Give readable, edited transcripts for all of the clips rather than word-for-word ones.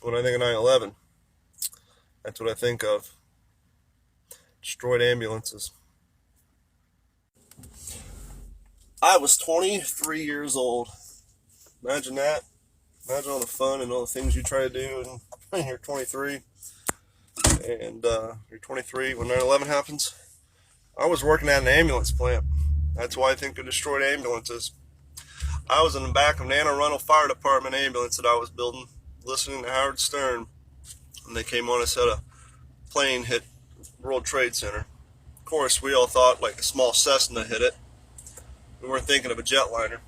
When I think of 9/11, that's what I think of. Destroyed ambulances. I was 23 years old. Imagine that. Imagine all the fun and all the things you try to do when you're 23. And you're 23 when 9/11 happens. I was working at an ambulance plant. That's why I think of destroyed ambulances. I was in the back of an Anne Arundel Fire Department ambulance that I was building, listening to Howard Stern, and they came on and said a plane hit World Trade Center. Of course, we all thought like a small Cessna hit it. We weren't thinking of a jetliner.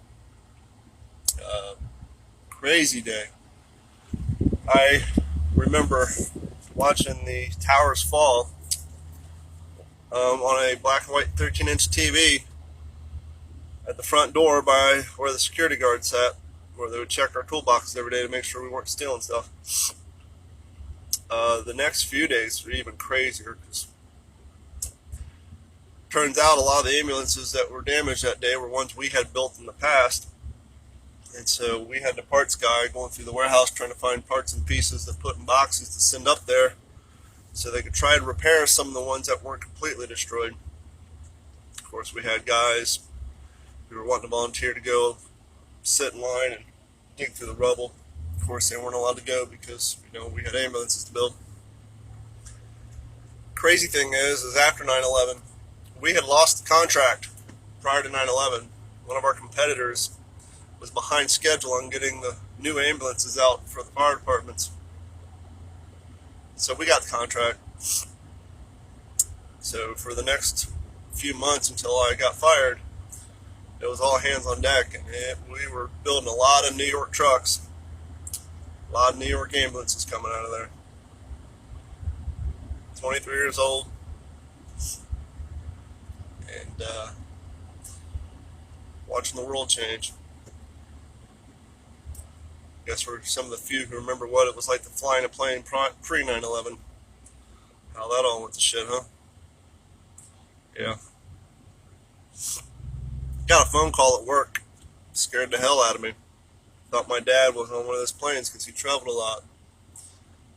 Crazy day. I remember watching the towers fall on a black and white 13-inch TV at the front door by where the security guard sat, where they would check our toolboxes every day to make sure we weren't stealing stuff. The next few days were even crazier because turns out a lot of the ambulances that were damaged that day were ones we had built in the past. And so we had the parts guy going through the warehouse trying to find parts and pieces to put in boxes to send up there so they could try and repair some of the ones that weren't completely destroyed. Of course, we had guys who were wanting to volunteer to go sit in line and dig through the rubble. Of course, they weren't allowed to go because we had ambulances to build. Crazy thing is after 9/11, we had lost the contract prior to 9/11. One of our competitors was behind schedule on getting the new ambulances out for the fire departments. So we got the contract. So for the next few months until I got fired, it was all hands on deck, and we were building a lot of New York trucks, a lot of New York ambulances coming out of there. 23 years old, and watching the world change. I guess we're some of the few who remember what it was like to fly in a plane pre 9/11. How that all went to shit, huh? Yeah. Got a phone call at work. Scared the hell out of me. Thought my dad was on one of those planes because he traveled a lot.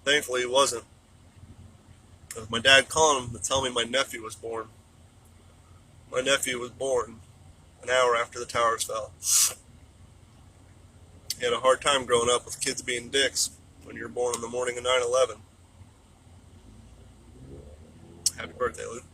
Thankfully, he wasn't. It was my dad calling him to tell me my nephew was born. My nephew was born an hour after the towers fell. He had a hard time growing up with kids being dicks when you're born on the morning of 9/11. Happy birthday, Luke.